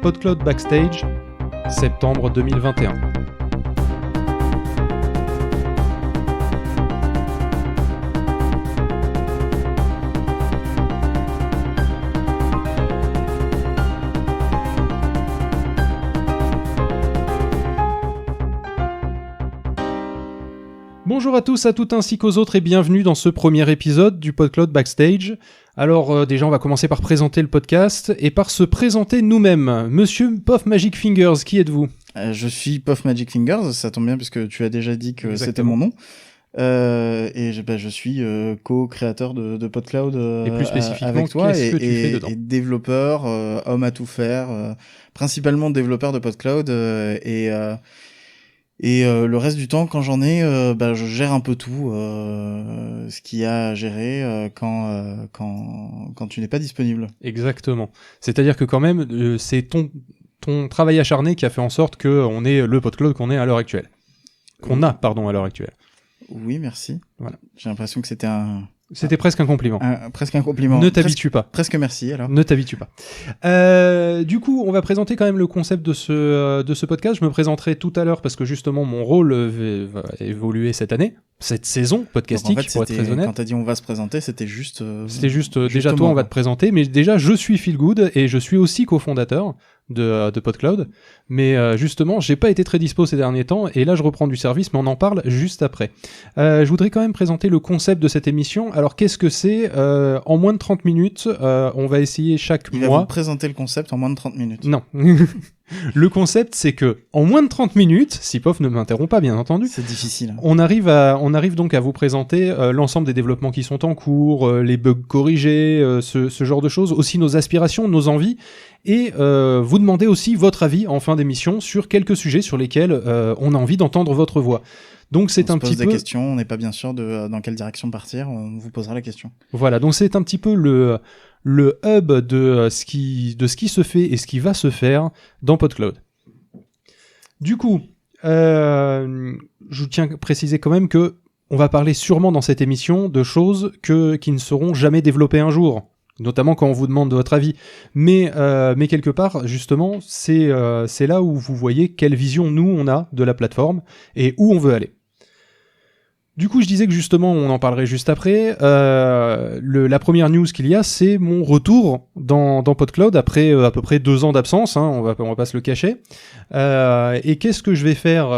PodCloud Backstage, septembre 2021. Bonjour à tous, à toutes ainsi qu'aux autres et bienvenue dans ce premier épisode du PodCloud Backstage. Alors déjà on va commencer par présenter le podcast et par se présenter nous-mêmes. Monsieur Puff Magic Fingers, qui êtes-vous ? Je suis Puff Magic Fingers, ça tombe bien puisque tu as déjà dit que Exactement. C'était mon nom. Et je suis co-créateur de PodCloud et plus spécifiquement, avec toi qu'est-ce que tu fais dedans ? Et développeur, homme à tout faire, principalement développeur de PodCloud et le reste du temps, quand j'en ai, je gère un peu tout, ce qu'il y a à gérer quand tu n'es pas disponible. Exactement. C'est-à-dire que quand même, c'est ton travail acharné qui a fait en sorte qu'on ait le PodCloud qu'on est à l'heure actuelle. Qu'on a, pardon, à l'heure actuelle. Oui, merci. Voilà. J'ai l'impression que c'était presque un compliment. Presque un compliment. Ne t'habitue pas. Presque merci, alors. Ne t'habitue pas. Du coup, on va présenter quand même le concept de ce podcast. Je me présenterai tout à l'heure parce que justement, mon rôle va évoluer cette année, cette saison podcastique, donc en fait, pour être très honnête. Quand t'as dit on va se présenter, c'était juste... déjà toi, on va te présenter, mais déjà, je suis Feel Good et je suis aussi cofondateur de PodCloud. Mais justement, j'ai pas été très dispo ces derniers temps et là, je reprends du service, mais on en parle juste après. Je voudrais quand même présenter le concept de cette émission. Alors, qu'est-ce que c'est ? En moins de 30 minutes, on va essayer chaque Il mois... va vous présenter le concept en moins de 30 minutes. Non. Le concept, c'est que en moins de 30 minutes, si Pof ne m'interrompt pas, bien entendu, c'est difficile. on arrive donc à vous présenter l'ensemble des développements qui sont en cours, les bugs corrigés, ce genre de choses, aussi nos aspirations, nos envies, et vous demander aussi votre avis en fin d'émission sur quelques sujets sur lesquels on a envie d'entendre votre voix. Donc c'est un petit peu... On se pose des questions, on n'est pas bien sûr dans quelle direction partir, on vous posera la question. Voilà, donc c'est un petit peu le hub de ce qui se fait et ce qui va se faire dans PodCloud. Du coup, je tiens à préciser quand même que on va parler sûrement dans cette émission de choses qui ne seront jamais développées un jour, notamment quand on vous demande votre avis. Mais quelque part, justement, c'est là où vous voyez quelle vision nous on a de la plateforme et où on veut aller. Du coup, je disais que justement, on en parlerait juste après. La première news qu'il y a, c'est mon retour dans PodCloud après à peu près 2 ans d'absence, hein, on va pas se le cacher. Et qu'est-ce que je vais faire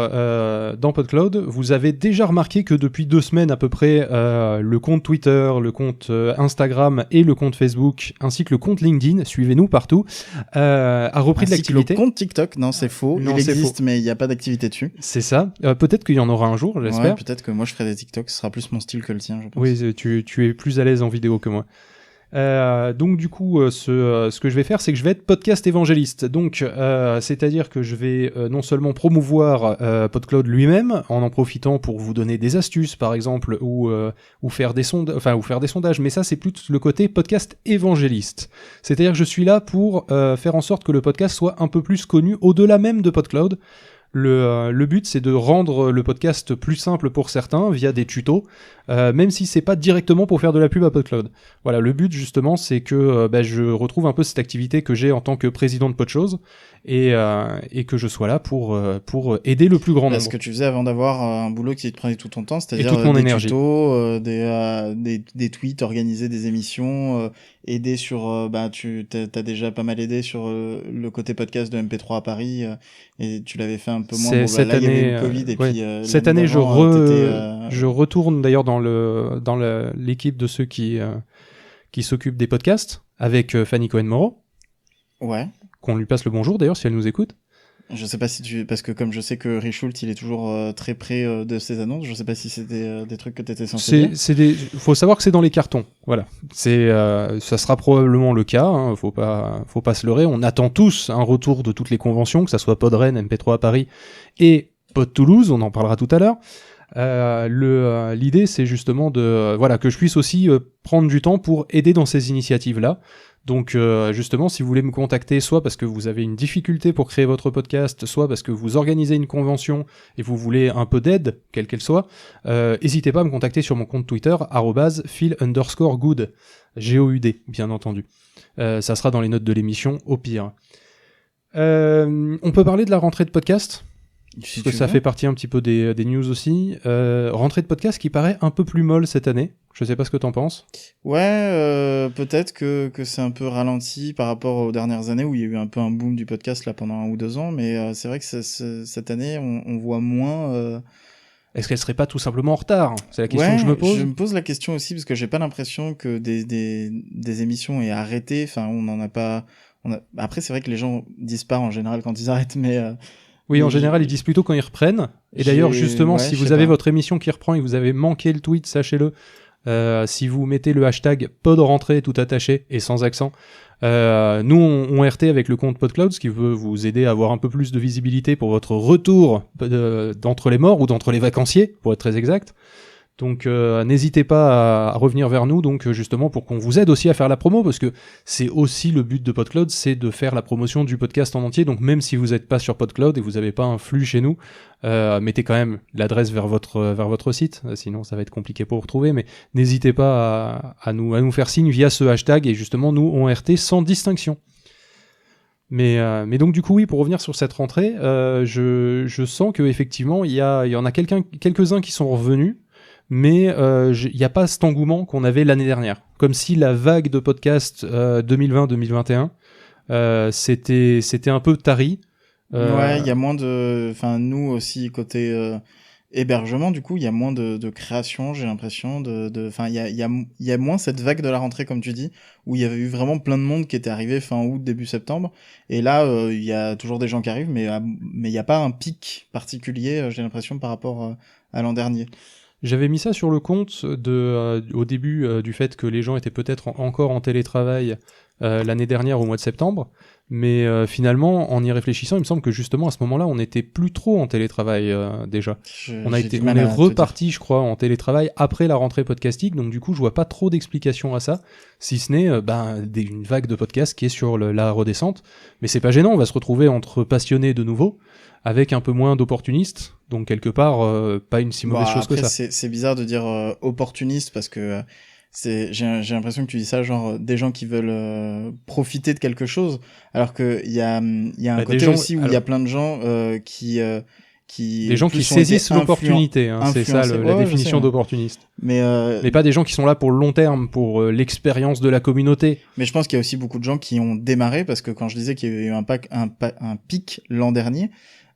dans PodCloud ? Vous avez déjà remarqué que depuis 2 semaines à peu près, le compte Twitter, le compte Instagram et le compte Facebook, ainsi que le compte LinkedIn, suivez-nous partout, a repris de l'activité. Le compte TikTok, non, c'est faux. Non, il c'est existe, faux. Mais il n'y a pas d'activité dessus. C'est ça. Peut-être qu'il y en aura un jour, j'espère. Ouais, peut-être que moi je ferai des TikTok, ce sera plus mon style que le tien, je pense. Oui, tu es plus à l'aise en vidéo que moi. Donc du coup, ce que je vais faire, c'est que je vais être podcast évangéliste. Donc, c'est-à-dire que je vais non seulement promouvoir PodCloud lui-même, en profitant pour vous donner des astuces, par exemple, ou faire des sondages. Mais ça, c'est plus le côté podcast évangéliste. C'est-à-dire que je suis là pour faire en sorte que le podcast soit un peu plus connu au-delà même de PodCloud. Le but, c'est de rendre le podcast plus simple pour certains via des tutos, même si c'est pas directement pour faire de la pub à PodCloud. Voilà, le but justement, c'est que je retrouve un peu cette activité que j'ai en tant que président de PodChose et que je sois là pour aider le plus grand nombre. Ce que tu faisais avant d'avoir un boulot qui te prenait tout ton temps, c'est-à-dire toute mon des énergie. tutos, des tweets, organiser des émissions, aider sur... t'as déjà pas mal aidé sur le côté podcast de MP3 à Paris, et tu l'avais fait un peu moins. Cette là, année, il y avait eu le Covid, et ouais. puis... Cette année, je retourne d'ailleurs dans l'équipe de ceux qui s'occupent des podcasts, avec Fanny Cohen-Moreau. Ouais. Qu'on lui passe le bonjour d'ailleurs si elle nous écoute. Je sais pas si parce que comme je sais que Richult il est toujours très près de ses annonces, je sais pas si c'était des trucs que t'étais censé dire. Faut savoir que c'est dans les cartons, voilà. Ça sera probablement le cas, hein, faut pas se leurrer. On attend tous un retour de toutes les conventions, que ça soit Pod Rennes, MP3 à Paris et Pod Toulouse, on en parlera tout à l'heure. L'idée c'est justement que je puisse aussi prendre du temps pour aider dans ces initiatives-là. Donc justement, si vous voulez me contacter, soit parce que vous avez une difficulté pour créer votre podcast, soit parce que vous organisez une convention et vous voulez un peu d'aide, quelle qu'elle soit, n'hésitez pas à me contacter sur mon compte Twitter, @phil_good, G-O-U-D, bien entendu. Ça sera dans les notes de l'émission, au pire. On peut parler de la rentrée de podcast, Si parce que tu ça veux. fait partie un petit peu des news aussi. Rentrée de podcast qui paraît un peu plus molle cette année. Je sais pas ce que t'en penses. Ouais, peut-être que c'est un peu ralenti par rapport aux dernières années où il y a eu un peu un boom du podcast là pendant 1 ou 2 ans, mais c'est vrai que cette année on voit moins. Est-ce qu'elle serait pas tout simplement en retard? C'est la question Ouais, que je me pose. je me pose la question aussi parce que j'ai pas l'impression que des émissions aient arrêté. Enfin, on n'en a pas. Après, c'est vrai que les gens disent pas en général quand ils arrêtent, Oui, en mais général, ils disent plutôt quand ils reprennent. Et d'ailleurs, justement, ouais, si je vous sais avez pas. votre émission qui reprend et que vous avez manqué le tweet, sachez-le. Si vous mettez le hashtag podrentrée tout attaché et sans accent, nous on RT avec le compte PodCloud, ce qui veut vous aider à avoir un peu plus de visibilité pour votre retour d'entre les morts ou d'entre les vacanciers, pour être très exact. Donc n'hésitez pas à revenir vers nous, donc justement pour qu'on vous aide aussi à faire la promo, parce que c'est aussi le but de PodCloud, c'est de faire la promotion du podcast en entier. Donc même si vous n'êtes pas sur PodCloud et vous n'avez pas un flux chez nous, mettez quand même l'adresse vers votre site, sinon ça va être compliqué pour vous retrouver. Mais n'hésitez pas à nous faire signe via ce hashtag, et justement nous on RT sans distinction. Mais donc du coup oui, pour revenir sur cette rentrée, je sens que effectivement il y en a quelques-uns qui sont revenus. Mais il n'y a pas cet engouement qu'on avait l'année dernière. Comme si la vague de podcast 2020-2021, c'était un peu tari. Ouais, il y a moins de. Enfin, nous aussi côté hébergement, du coup, il y a moins de création, j'ai l'impression. Enfin, il y a moins cette vague de la rentrée, comme tu dis, où il y avait eu vraiment plein de monde qui était arrivé fin août, début septembre. Et là, il y a toujours des gens qui arrivent, mais il n'y a pas un pic particulier, j'ai l'impression, par rapport à l'an dernier. J'avais mis ça sur le compte au début du fait que les gens étaient peut-être encore en télétravail l'année dernière au mois de septembre, mais finalement, en y réfléchissant, il me semble que justement à ce moment-là, on n'était plus trop en télétravail déjà. On est reparti, je crois, en télétravail après la rentrée podcastique, donc du coup, je vois pas trop d'explications à ça, si ce n'est une vague de podcasts qui est sur la redescente. Mais c'est pas gênant, on va se retrouver entre passionnés de nouveau, avec un peu moins d'opportunistes, donc quelque part, pas une si mauvaise chose après, que ça. c'est bizarre de dire opportuniste parce que j'ai l'impression que tu dis ça genre des gens qui veulent profiter de quelque chose, alors que il y a un côté gens, aussi où il y a plein de gens qui des gens qui saisissent l'opportunité, hein, c'est ça la définition d'opportuniste. Mais pas des gens qui sont là pour le long terme, pour l'expérience de la communauté. Mais je pense qu'il y a aussi beaucoup de gens qui ont démarré, parce que quand je disais qu'il y a eu un pic l'an dernier,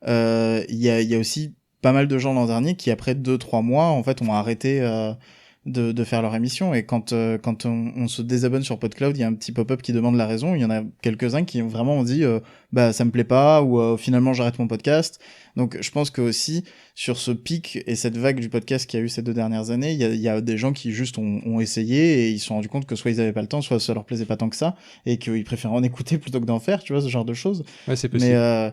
il y a aussi pas mal de gens l'an dernier qui, après 2-3 mois, en fait, ont arrêté de faire leur émission. Et quand on se désabonne sur PodCloud, il y a un petit pop-up qui demande la raison. Il y en a quelques-uns qui vraiment ont dit ça me plaît pas, ou finalement j'arrête mon podcast. Donc je pense que aussi sur ce pic et cette vague du podcast qu'il y a eu ces 2 dernières années, il y a des gens qui juste ont essayé et ils se sont rendus compte que soit ils avaient pas le temps, soit ça leur plaisait pas tant que ça, et qu'ils préféraient en écouter plutôt que d'en faire, tu vois, ce genre de choses. Ouais, c'est possible. Mais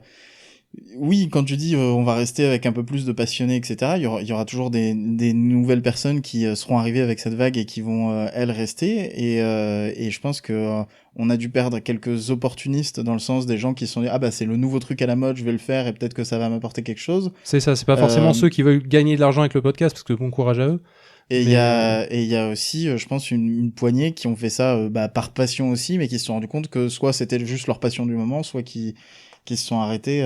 oui, quand tu dis on va rester avec un peu plus de passionnés, etc., il y aura toujours des nouvelles personnes qui seront arrivées avec cette vague et qui vont, elles, rester. Et je pense que on a dû perdre quelques opportunistes, dans le sens des gens qui se sont dit « Ah bah c'est le nouveau truc à la mode, je vais le faire et peut-être que ça va m'apporter quelque chose. » C'est ça, c'est pas forcément ceux qui veulent gagner de l'argent avec le podcast, parce que bon courage à eux. Et il y a aussi, je pense, une poignée qui ont fait ça par passion aussi, mais qui se sont rendus compte que soit c'était juste leur passion du moment, soit qui se sont arrêtés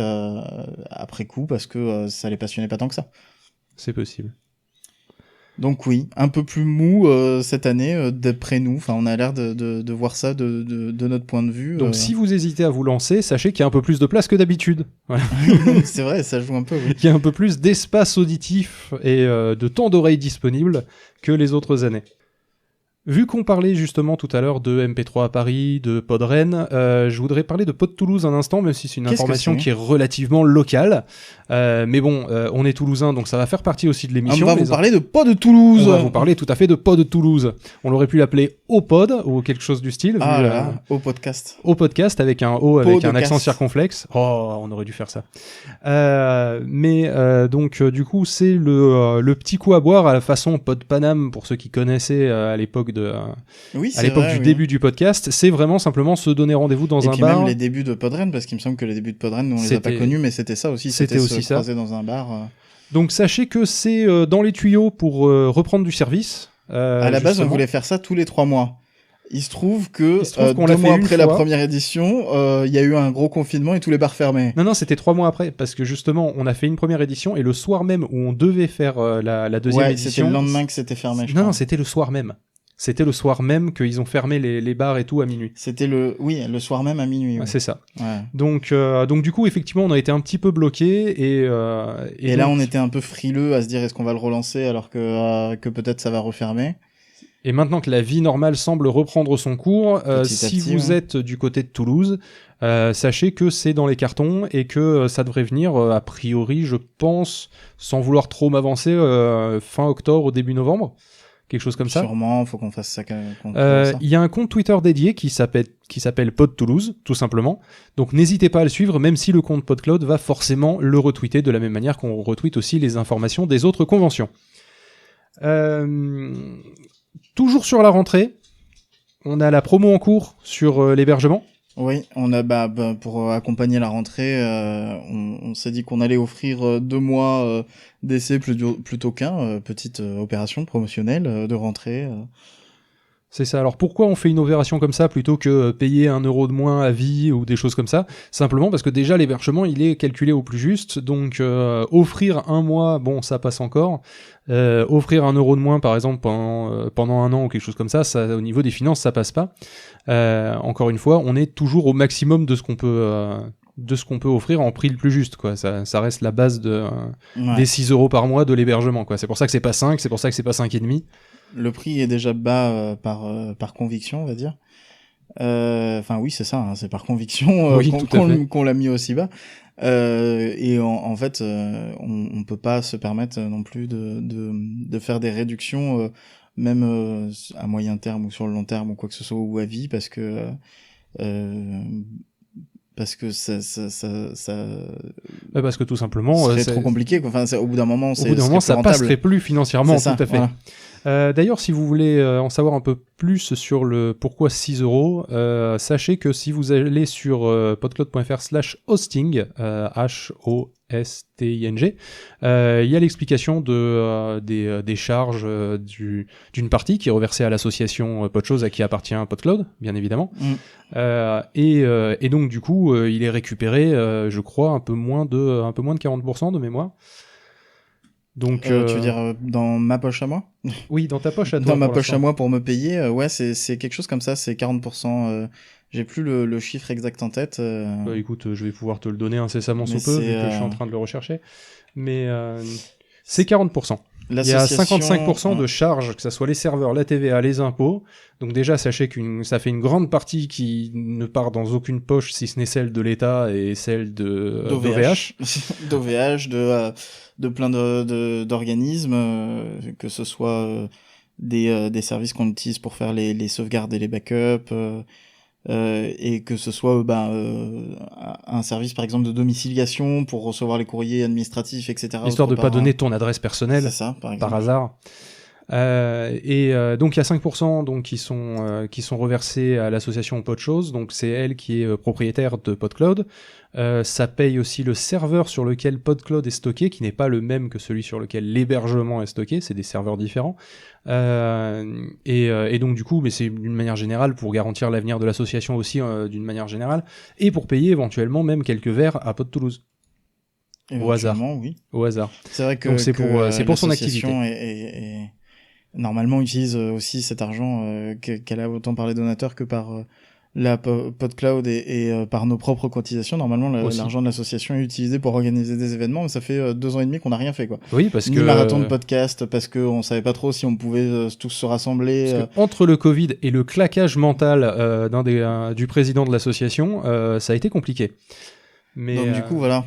après coup parce que ça les passionnait pas tant que ça. C'est possible. Donc oui, un peu plus mou cette année d'après nous. Enfin, on a l'air de voir ça de notre point de vue. Donc si vous hésitez à vous lancer, sachez qu'il y a un peu plus de place que d'habitude. Voilà. C'est vrai, ça joue un peu. Oui. Il y a un peu plus d'espace auditif et de temps d'oreille disponible que les autres années. Vu qu'on parlait justement tout à l'heure de MP3 à Paris, de Podren, je voudrais parler de Pod Toulouse un instant, même si c'est une information qui est relativement locale. Mais bon, on est toulousain, donc ça va faire partie aussi de l'émission. On va vous parler de Pod Toulouse. On va vous parler tout à fait de Pod Toulouse. On aurait pu l'appeler O-Pod ou quelque chose du style. Ah là, au podcast. Au podcast avec un O avec un accent circonflexe. Oh, on aurait dû faire ça. Donc du coup, c'est le petit coup à boire à la façon Pod Paname pour ceux qui connaissaient à l'époque du début du podcast. C'est vraiment simplement se donner rendez-vous dans un bar. Et puis même les débuts de Podren, parce qu'il me semble que les débuts de Podren, nous on les a pas connus, mais c'était ça aussi. C'était aussi se croiser dans un bar. Donc sachez que c'est dans les tuyaux pour reprendre du service. À la base, on voulait faire ça tous les 3 mois. Il se trouve que Il se trouve qu'on 2 l'a fait mois une après la fois. première édition, il y a eu un gros confinement et tous les bars fermés. Non, c'était 3 mois après, parce que justement, on a fait une première édition, et le soir même où on devait faire la deuxième Ouais, édition... c'était le lendemain que c'était fermé, je crois. Non, c'était le soir même. C'était le soir même qu'ils ont fermé les bars et tout à minuit. C'était le soir même à minuit. Ouais. C'est ça. Ouais. Donc du coup, effectivement, on a été un petit peu bloqué et là, donc, on était un peu frileux à se dire est-ce qu'on va le relancer alors que peut-être ça va refermer. Et maintenant que la vie normale semble reprendre son cours, si vous êtes du côté de Toulouse, sachez que c'est dans les cartons et que ça devrait venir, a priori, je pense, sans vouloir trop m'avancer, fin octobre, au début novembre. Quelque chose comme ça. Sûrement, faut qu'on fasse ça. Il y a un compte Twitter dédié qui s'appelle Pod Toulouse, tout simplement. Donc n'hésitez pas à le suivre, même si le compte PodCloud va forcément le retweeter de la même manière qu'on retweet aussi les informations des autres conventions. Toujours sur la rentrée, on a la promo en cours sur l'hébergement. Oui, on a pour accompagner la rentrée, on s'est dit qu'on allait offrir 2 mois d'essai plutôt qu'un, petite opération promotionnelle de rentrée. C'est ça. Alors pourquoi on fait une opération comme ça plutôt que payer 1 euro de moins à vie ou des choses comme ça? Simplement parce que déjà l'hébergement il est calculé au plus juste, donc offrir 1 mois, bon ça passe encore. Offrir 1 euro de moins par exemple pendant 1 an ou quelque chose comme ça, au niveau des finances ça passe pas. Encore une fois, on est toujours au maximum de ce qu'on peut offrir en prix le plus juste, quoi. Ça reste la base des 6 euros par mois de l'hébergement, quoi. C'est pour ça que c'est pas 5, c'est pour ça que c'est pas 5,5. Le prix est déjà bas par conviction, on va dire. Enfin oui, c'est ça, hein, c'est par conviction oui, qu'on l'a mis aussi bas. Et en fait, on peut pas se permettre non plus de faire des réductions, même à moyen terme ou sur le long terme ou quoi que ce soit, ou à vie, parce que ça parce que tout simplement c'est trop compliqué, quoi. Enfin, au bout d'un moment, ça passerait plus financièrement, tout à fait. Voilà. D'ailleurs, si vous voulez en savoir un peu plus sur le pourquoi 6 euros, sachez que si vous allez sur podcloud.fr/hosting, HOSTING, il y a l'explication des charges d'une partie qui est reversée à l'association Podchose à qui appartient PodCloud, bien évidemment. Et donc du coup, il est récupéré, je crois, un peu moins de 40% de mémoire. Donc, tu veux dire dans ma poche à moi? Oui, dans ta poche à toi. Dans ma poche à moi pour me payer, ouais, c'est quelque chose comme ça, c'est 40%. J'ai plus le chiffre exact en tête. Écoute, je vais pouvoir te le donner incessamment sous peu, vu que je suis en train de le rechercher. Mais c'est 40%. Il y a 55% de charges, que ce soit les serveurs, la TVA, les impôts. Donc déjà, sachez que ça fait une grande partie qui ne part dans aucune poche, si ce n'est celle de l'État et celle d'OVH. D'OVH, de plein d'organismes, que ce soit des services qu'on utilise pour faire les sauvegardes et les backups, et que ce soit un service par exemple de domiciliation pour recevoir les courriers administratifs, etc. Histoire de pas donner ton adresse personnelle. C'est ça, par hasard. Donc il y a 5% donc qui sont reversés à l'association Podchose, donc c'est elle qui est propriétaire de PodCloud. Ça paye aussi le serveur sur lequel PodCloud est stocké, qui n'est pas le même que celui sur lequel l'hébergement est stocké, c'est des serveurs différents. Et donc du coup, mais c'est d'une manière générale pour garantir l'avenir de l'association aussi d'une manière générale, et pour payer éventuellement même quelques verres à Pod Toulouse. Au hasard. Oui. Au hasard. C'est vrai que donc c'est pour son activité. Et normalement utilise aussi cet argent qu'elle a autant par les donateurs que par la PodCloud et par nos propres cotisations. Normalement, l'argent de l'association est utilisé pour organiser des événements, mais ça fait 2 ans et demi qu'on n'a rien fait, quoi. Oui, parce ni marathon de podcast, parce qu'on savait pas trop si on pouvait tous se rassembler. Parce que entre le Covid et le claquage mental du président de l'association, ça a été compliqué. Mais donc du coup voilà,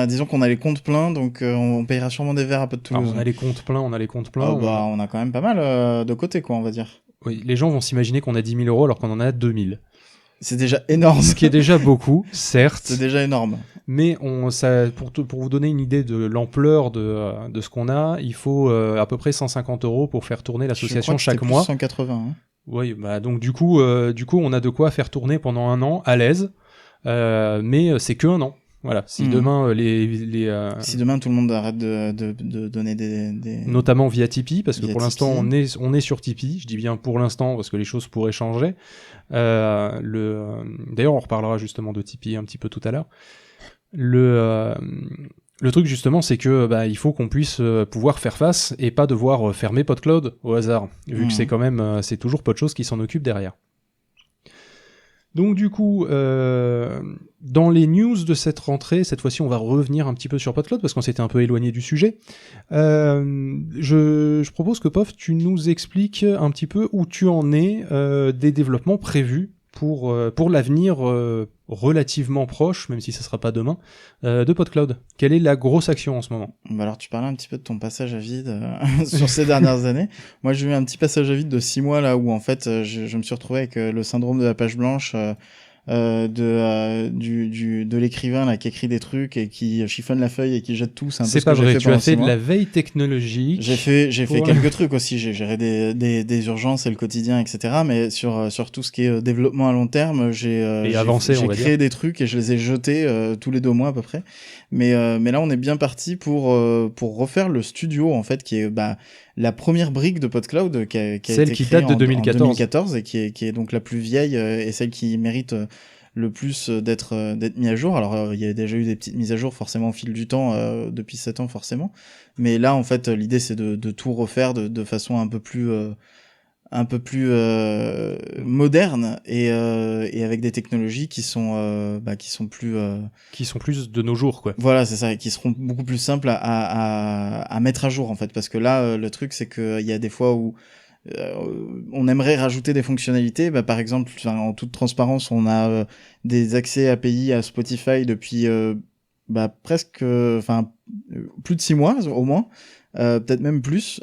disons qu'on a les comptes pleins, donc on payera sûrement des verres à Pod Toulouse. On a les comptes pleins. On a quand même pas mal de côté, quoi, on va dire. Oui, les gens vont s'imaginer qu'on a 10 000 euros alors qu'on en a 2 000. C'est déjà énorme. Ce qui est déjà beaucoup, certes. C'est déjà énorme. Mais pour vous donner une idée de l'ampleur de ce qu'on a, il faut à peu près 150 euros pour faire tourner l'association chaque mois. 180. Hein. Oui, donc du coup, on a de quoi faire tourner pendant 1 an à l'aise. Mais c'est que 1 an. Voilà, si demain si demain tout le monde arrête de donner des... notamment via Tipeee, parce que via pour l'instant Tipeee. on est sur Tipeee, je dis bien pour l'instant parce que les choses pourraient changer. D'ailleurs on reparlera justement de Tipeee un petit peu tout à l'heure. Le truc justement, c'est que il faut qu'on puisse pouvoir faire face et pas devoir fermer PodCloud au hasard, vu que c'est quand même c'est toujours PodChose qui s'en occupe derrière. Donc du coup, dans les news de cette rentrée, cette fois-ci on va revenir un petit peu sur PodCloud parce qu'on s'était un peu éloigné du sujet. Je propose que Pof, tu nous expliques un petit peu où tu en es des développements prévus pour l'avenir relativement proche, même si ça sera pas demain, de PodCloud. Quelle est la grosse action en ce moment ? Alors tu parlais un petit peu de ton passage à vide sur ces dernières années. Moi j'ai eu un petit passage à vide de 6 mois là où en fait je me suis retrouvé avec le syndrome de la page blanche de l'écrivain là qui écrit des trucs et qui chiffonne la feuille et qui jette tout. C'est pas vrai, tu as fait de la veille technologique. J'ai fait quelques trucs aussi, j'ai géré des urgences et le quotidien, etc. Mais sur tout ce qui est développement à long terme, j'ai créé des trucs et je les ai jetés tous les 2 mois à peu près. Mais là on est bien parti pour refaire le studio en fait qui est la première brique de PodCloud qui a celle été qui créée date de 2014 et qui est donc la plus vieille et celle qui mérite le plus d'être mis à jour. Alors il y a déjà eu des petites mises à jour forcément au fil du temps depuis 7 ans forcément, mais là en fait l'idée c'est de tout refaire de façon un peu plus moderne et avec des technologies qui sont plus de nos jours quoi. Voilà, c'est ça, et qui seront beaucoup plus simples à mettre à jour en fait, parce que là le truc c'est que il y a des fois où on aimerait rajouter des fonctionnalités, par exemple en toute transparence on a des accès API à Spotify depuis presque plus de 6 mois au moins, peut-être même plus,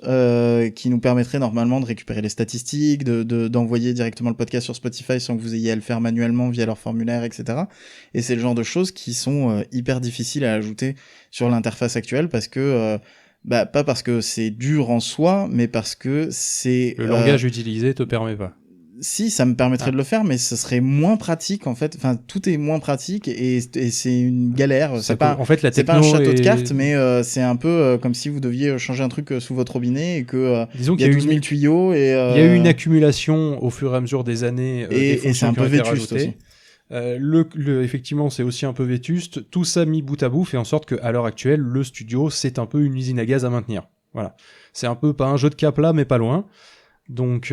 qui nous permettrait normalement de récupérer les statistiques, d'envoyer directement le podcast sur Spotify sans que vous ayez à le faire manuellement via leur formulaire, etc. Et c'est le genre de choses qui sont hyper difficiles à ajouter sur l'interface actuelle parce que pas parce que c'est dur en soi, mais parce que c'est... Le langage utilisé te permet pas. Si, ça me permettrait de le faire, mais ce serait moins pratique en fait. Enfin, tout est moins pratique et c'est une galère. C'est pas un château de cartes, mais c'est un peu comme si vous deviez changer un truc sous votre robinet et que disons qu'il y a 12 000 tuyaux et il y a eu une accumulation au fur et à mesure des années et c'est un peu vétuste aussi. Effectivement, c'est aussi un peu vétuste. Tout ça mis bout à bout fait en sorte qu'à l'heure actuelle, le studio, c'est un peu une usine à gaz à maintenir. Voilà. C'est un peu pas un jeu de cap là, mais pas loin. Donc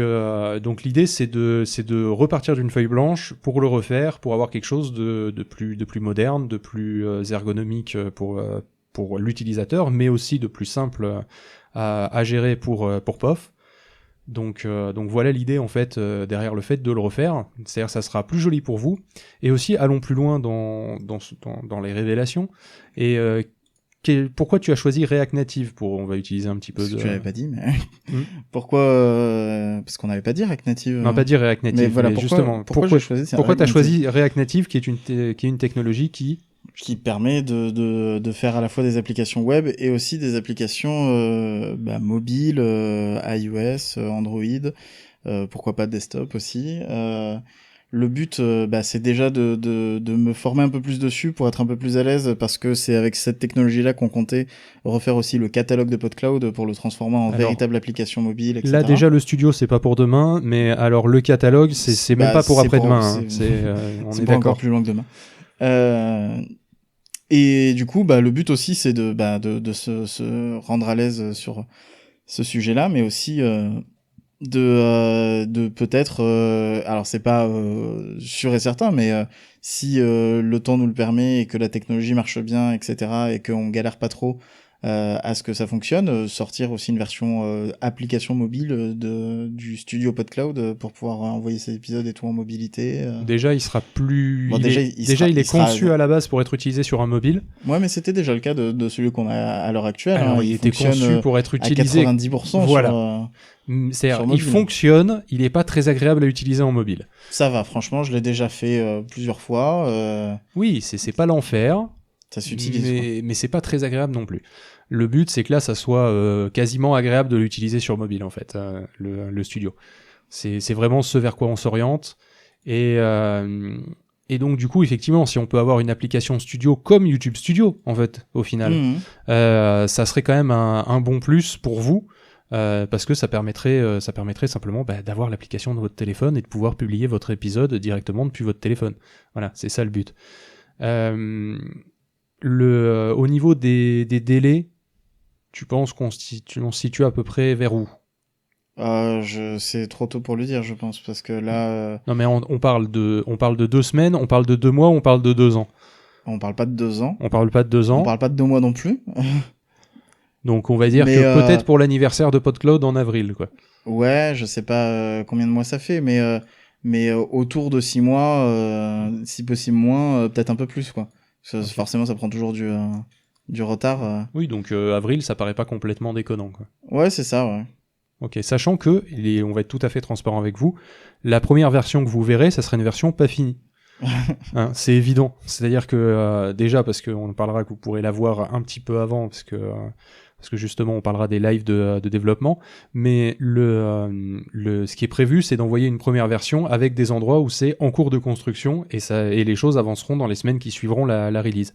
l'idée, c'est de repartir d'une feuille blanche pour le refaire, pour avoir quelque chose de plus moderne, de plus ergonomique pour l'utilisateur, mais aussi de plus simple à gérer pour POF. Donc voilà l'idée en fait derrière le fait de le refaire, c'est-à-dire ça sera plus joli pour vous, et aussi allons plus loin dans les révélations, et pourquoi tu as choisi React Native on va utiliser un petit peu tu l'avais pas dit, mais pourquoi parce qu'on n'avait pas dit React Native. On n'a pas dit React Native, mais voilà, pourquoi tu as choisi React Native qui est une technologie qui permet de faire à la fois des applications web et aussi des applications mobiles, iOS, Android, pourquoi pas desktop aussi. Le but, c'est déjà de me former un peu plus dessus pour être un peu plus à l'aise, parce que c'est avec cette technologie-là qu'on comptait refaire aussi le catalogue de PodCloud pour le transformer en véritable application mobile, etc. Là, déjà, le studio, c'est pas pour demain, mais alors le catalogue, c'est même pas pour après-demain. On est d'accord. Encore plus loin que demain. Et du coup, le but aussi, c'est de se rendre à l'aise sur ce sujet-là, mais aussi de peut-être alors c'est pas sûr et certain, mais si le temps nous le permet et que la technologie marche bien, etc., et qu'on galère pas trop à ce que ça fonctionne, sortir aussi une version application mobile du studio PodCloud pour pouvoir envoyer ces épisodes et tout en mobilité. Déjà, il sera plus... il est conçu à la base pour être utilisé sur un mobile. Ouais, mais c'était déjà le cas de celui qu'on a à l'heure actuelle. Alors, il était conçu pour être utilisé à 90%. Voilà. C'est-à-dire, il fonctionne, il est pas très agréable à utiliser en mobile. Ça va, franchement, je l'ai déjà fait plusieurs fois. Oui, c'est pas l'enfer. Ça s'utilise. Mais c'est pas très agréable non plus. Le but, c'est que là, ça soit quasiment agréable de l'utiliser sur mobile, en fait, le studio. C'est vraiment ce vers quoi on s'oriente. Et Et donc du coup, effectivement, si on peut avoir une application studio comme YouTube Studio, en fait, au final, ça serait quand même un bon plus pour vous, parce que ça permettrait simplement d'avoir l'application dans votre téléphone et de pouvoir publier votre épisode directement depuis votre téléphone. Voilà, c'est ça le but. Au niveau des délais, tu penses qu'on se situe à peu près vers où? C'est trop tôt pour le dire, je pense, parce que là... Non mais on parle de 2 semaines, on parle de 2 mois, on parle de 2 ans. On parle pas de 2 ans. On parle pas de 2 ans. On parle pas de 2 mois non plus. Donc on va dire que peut-être pour l'anniversaire de PodCloud en avril, quoi. Ouais, je sais pas combien de mois ça fait, mais autour de 6 mois, si possible moins, peut-être un peu plus, quoi. Okay. Forcément, ça prend toujours du retard. Oui, donc avril, ça paraît pas complètement déconnant, quoi. Ouais, c'est ça, ouais. Ok, sachant que, on va être tout à fait transparent avec vous, la première version que vous verrez, ça sera une version pas finie. Hein, c'est évident. C'est-à-dire que déjà, parce qu'on parlera que vous pourrez la voir un petit peu avant, parce que justement on parlera des lives de développement, mais ce qui est prévu, c'est d'envoyer une première version avec des endroits où c'est en cours de construction, et les choses avanceront dans les semaines qui suivront la release.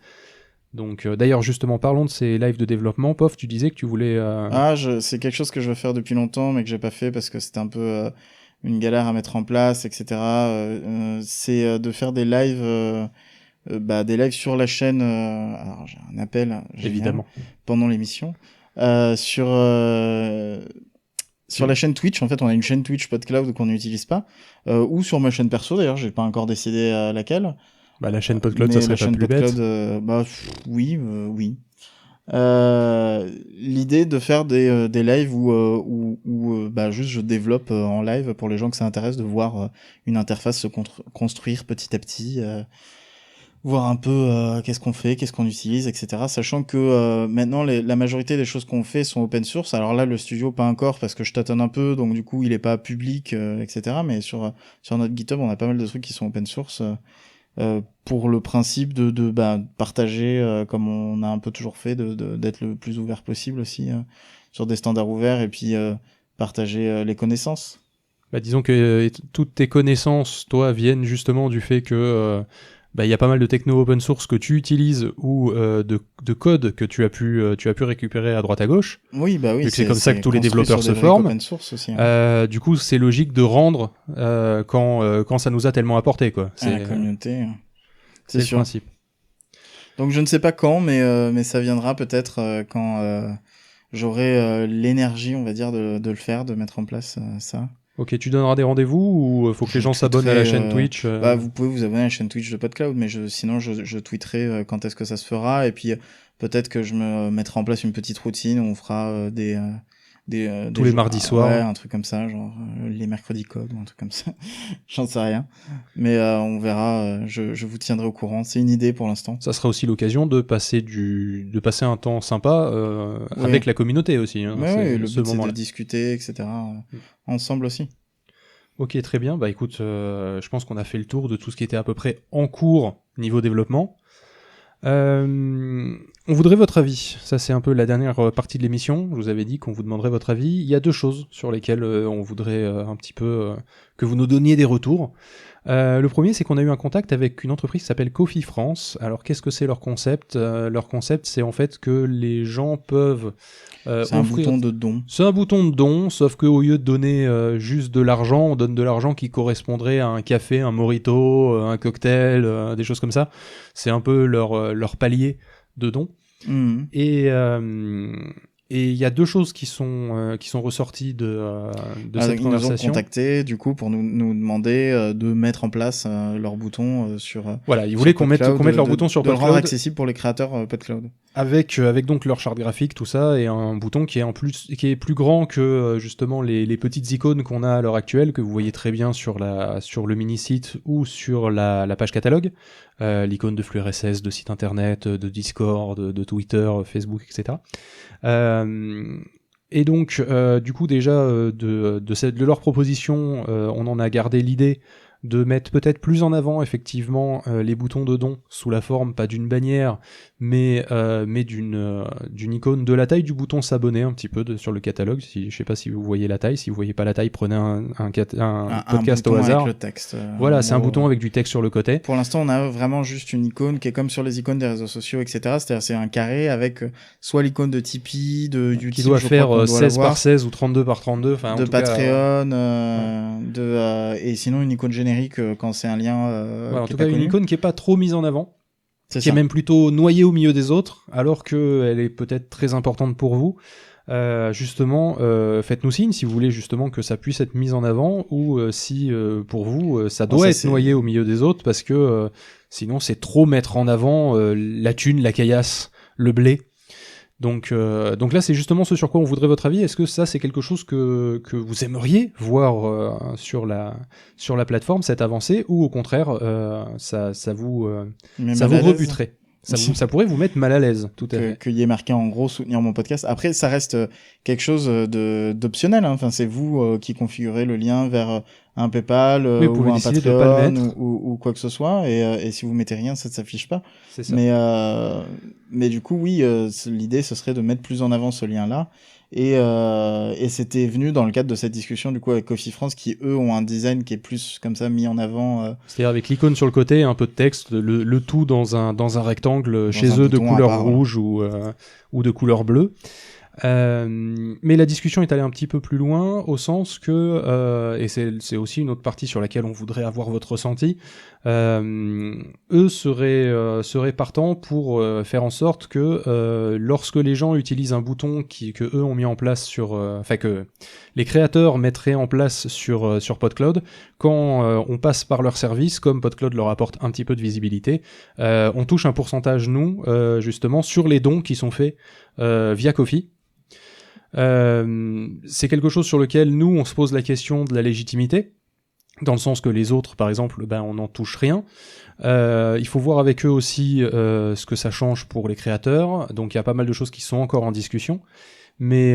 Donc d'ailleurs justement parlons de ces lives de développement. Pof, tu disais que tu voulais... c'est quelque chose que je veux faire depuis longtemps mais que j'ai pas fait parce que c'était un peu une galère à mettre en place, etc. C'est de faire des lives sur la chaîne. Alors j'ai un appel évidemment pendant l'émission sur la chaîne Twitch. En fait, on a une chaîne Twitch PodCloud qu'on n'utilise pas, ou sur ma chaîne perso d'ailleurs. J'ai pas encore décidé laquelle. La chaîne PodCloud, ça serait pas plus bête. Oui. L'idée de faire des lives où juste je développe en live pour les gens que ça intéresse, de voir une interface se construire petit à petit, voir un peu qu'est-ce qu'on fait, qu'est-ce qu'on utilise, etc. Sachant que maintenant la majorité des choses qu'on fait sont open source. Alors là, le studio pas encore parce que je tâtonne un peu, donc du coup il est pas public, etc. Mais sur notre GitHub, on a pas mal de trucs qui sont open source. Pour le principe de partager comme on a un peu toujours fait, d'être le plus ouvert possible aussi sur des standards ouverts, et puis partager les connaissances. Disons que toutes tes connaissances, toi, viennent justement du fait que il y a pas mal de techno open source que tu utilises ou de code que tu as pu récupérer à droite à gauche. Oui, oui. C'est comme ça que tous les développeurs se forment. Open source aussi, hein. Du coup, c'est logique de rendre quand ça nous a tellement apporté, quoi. C'est la communauté. C'est sûr. Le principe. Donc je ne sais pas quand, mais ça viendra peut-être quand j'aurai l'énergie, on va dire, de le faire, de mettre en place ça. Ok, tu donneras des rendez-vous ou faut que les gens s'abonnent à la chaîne Twitch Vous pouvez vous abonner à la chaîne Twitch de PodCloud, mais sinon je tweeterai quand est-ce que ça se fera, et puis peut-être que je me mettrai en place une petite routine où on fera tous les mardis soirs. Ouais, un truc comme ça, genre les mercredis code ou un truc comme ça. J'en sais rien. Mais on verra, je vous tiendrai au courant. C'est une idée pour l'instant. Ça sera aussi l'occasion de passer un temps sympa avec la communauté aussi. Hein, le but c'est de discuter, etc. Ensemble aussi. Ok, très bien. Écoute, je pense qu'on a fait le tour de tout ce qui était à peu près en cours niveau développement. On voudrait votre avis. Ça, c'est un peu la dernière partie de l'émission. Je vous avais dit qu'on vous demanderait votre avis. Il y a 2 choses sur lesquelles on voudrait un petit peu que vous nous donniez des retours. Le premier, c'est qu'on a eu un contact avec une entreprise qui s'appelle Ko-fi France. Alors, qu'est-ce que c'est leur concept ? Leur concept, c'est en fait que les gens peuvent... c'est un bouton de don. C'est un bouton de don, sauf qu'au lieu de donner juste de l'argent, on donne de l'argent qui correspondrait à un café, un mojito, un cocktail, des choses comme ça. C'est un peu leur palier de don. Mmh. Et il y a 2 choses qui sont ressorties de cette conversation. Ils nous ont contactés du coup pour nous demander de mettre en place leur bouton sur. Voilà, ils voulaient qu'on mette leur bouton sur PodCloud. De le rendre accessible pour les créateurs PodCloud. Avec donc leur charte graphique, tout ça, et un bouton qui est plus grand que justement les petites icônes qu'on a à l'heure actuelle, que vous voyez très bien sur le mini-site ou sur la page catalogue. L'icône de flux RSS, de site internet, de Discord, de Twitter, Facebook, etc. Et donc, du coup, déjà, de leur proposition, on en a gardé l'idée de mettre peut-être plus en avant effectivement les boutons de don sous la forme pas d'une bannière mais d'une icône de la taille du bouton s'abonner un petit peu sur le catalogue. Je sais pas si vous voyez la taille, si vous voyez pas la taille, prenez un podcast au hasard. Avec le texte, voilà, c'est un bouton avec du texte sur le côté. Pour l'instant, on a vraiment juste une icône qui est comme sur les icônes des réseaux sociaux, etc. C'est-à-dire c'est un carré avec soit l'icône de Tipeee, de YouTube, qui doit faire 16 par 16 ou 32 par 32, enfin de Patreon, et sinon une icône générique quand c'est un lien. En tout cas, une icône qui est pas trop mise en avant. Qui est même plutôt noyée au milieu des autres, alors qu'elle est peut-être très importante pour vous. Justement, faites-nous signe si vous voulez justement que ça puisse être mis en avant, ou si pour vous ça doit être noyé au milieu des autres, parce que sinon c'est trop mettre en avant la thune, la caillasse, le blé. Donc là, c'est justement ce sur quoi on voudrait votre avis. Est-ce que ça, c'est quelque chose que vous aimeriez voir sur la plateforme, cette avancée, ou au contraire, ça vous rebuterait? Ça pourrait vous mettre mal à l'aise, tout à fait. Qu'il y ait marqué en gros soutenir mon podcast. Après, ça reste quelque chose d'optionnel. Hein. Enfin, c'est vous qui configurez le lien vers un PayPal ou un Patreon ou quoi que ce soit. Et si vous mettez rien, ça ne s'affiche pas. C'est ça. Mais du coup, oui, l'idée, ce serait de mettre plus en avant ce lien-là. Et c'était venu dans le cadre de cette discussion du coup avec Coffee France, qui eux ont un design qui est plus comme ça mis en avant. C'est-à-dire avec l'icône sur le côté, un peu de texte, le tout dans un rectangle chez eux de couleur rouge ou de couleur bleue. Mais la discussion est allée un petit peu plus loin, au sens que, et c'est aussi une autre partie sur laquelle on voudrait avoir votre ressenti, eux seraient partants pour faire en sorte que lorsque les gens utilisent un bouton que eux ont mis en place que les créateurs mettraient en place sur PodCloud, quand on passe par leur service, comme PodCloud leur apporte un petit peu de visibilité, on touche un pourcentage, nous, justement, sur les dons qui sont faits via Ko-fi. C'est quelque chose sur lequel nous on se pose la question de la légitimité, dans le sens que les autres par exemple on n'en touche rien. Il faut voir avec eux aussi ce que ça change pour les créateurs, donc il y a pas mal de choses qui sont encore en discussion, mais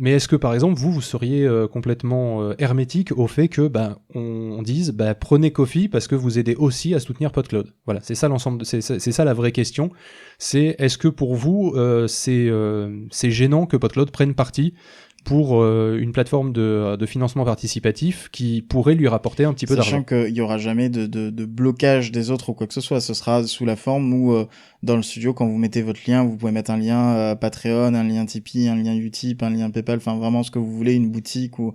est-ce que par exemple vous seriez complètement hermétique au fait que on dise prenez Ko-fi parce que vous aidez aussi à soutenir PodCloud. Voilà, c'est ça l'ensemble, c'est ça la vraie question. C'est est-ce que pour vous c'est gênant que PodCloud prenne parti pour une plateforme de financement participatif qui pourrait lui rapporter un petit peu d'argent. Sachant qu'il y aura jamais de blocage des autres ou quoi que ce soit. Ce sera sous la forme où dans le studio, quand vous mettez votre lien, vous pouvez mettre un lien Patreon, un lien Tipeee, un lien Utip, un lien PayPal, enfin vraiment ce que vous voulez, une boutique ou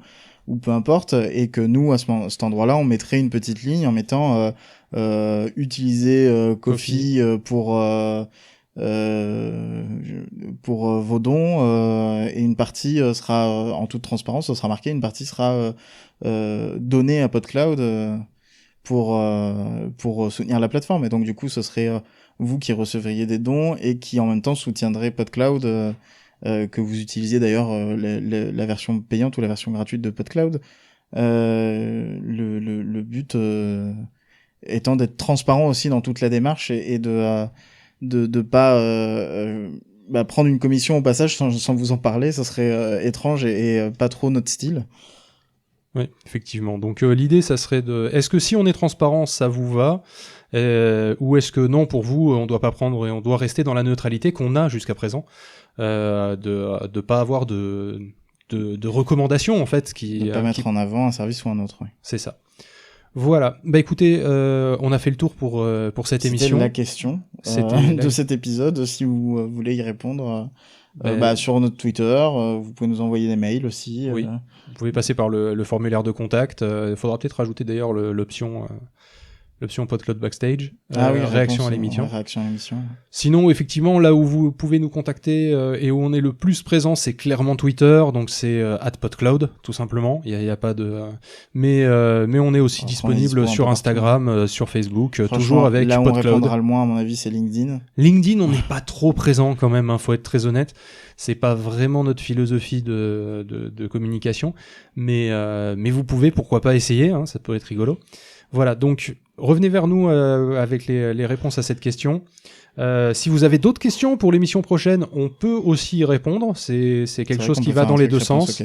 peu importe, et que nous à cet endroit-là, on mettrait une petite ligne en mettant utiliser Ko-fi pour vos dons, et une partie sera en toute transparence, ce sera marqué, une partie sera donnée à PodCloud pour soutenir la plateforme, et donc du coup ce serait vous qui recevriez des dons et qui en même temps soutiendrez PodCloud, que vous utilisiez d'ailleurs la version payante ou la version gratuite de PodCloud. Le but étant d'être transparent aussi dans toute la démarche et de pas prendre une commission au passage sans vous en parler, ça serait étrange et pas trop notre style. Oui, effectivement. Donc l'idée, ça serait est-ce que si on est transparent, ça vous va, ou est-ce que non, pour vous, on doit pas prendre et on doit rester dans la neutralité qu'on a jusqu'à présent, de pas avoir de recommandations en fait de pas mettre en avant un service ou un autre. Oui. C'est ça. Voilà. Écoutez, on a fait le tour pour cette émission. C'était la question de cet épisode. Si vous voulez y répondre, sur notre Twitter, vous pouvez nous envoyer des mails aussi. Oui. Vous pouvez passer par le formulaire de contact. Il faudra peut-être rajouter d'ailleurs l'option PodCloud Backstage, réaction à l'émission. Réaction à l'émission. Sinon, effectivement, là où vous pouvez nous contacter et où on est le plus présent, c'est clairement Twitter, donc c'est @PodCloud, tout simplement. Il y a pas de, mais on est aussi disponible sur Instagram, sur Facebook, toujours avec là où PodCloud. on répondra le moins, à mon avis, c'est LinkedIn. LinkedIn, on n'est pas trop présent quand même, faut être très honnête. C'est pas vraiment notre philosophie de communication, mais vous pouvez, pourquoi pas essayer, ça peut être rigolo. Voilà, donc revenez vers nous avec les réponses à cette question. Si vous avez d'autres questions pour l'émission prochaine, on peut aussi y répondre. C'est quelque chose qui va dans les deux sens.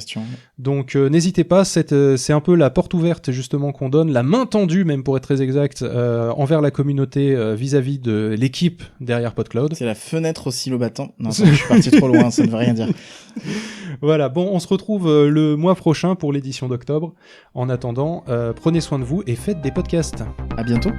Donc n'hésitez pas, c'est un peu la porte ouverte justement qu'on donne, la main tendue même pour être très exact, envers la communauté vis-à-vis de l'équipe derrière PodCloud. C'est la fenêtre au silo battant. Non, je suis parti trop loin, ça ne veut rien dire. Voilà, bon, on se retrouve le mois prochain pour l'édition d'octobre. En attendant, prenez soin de vous et faites des podcasts. À bientôt.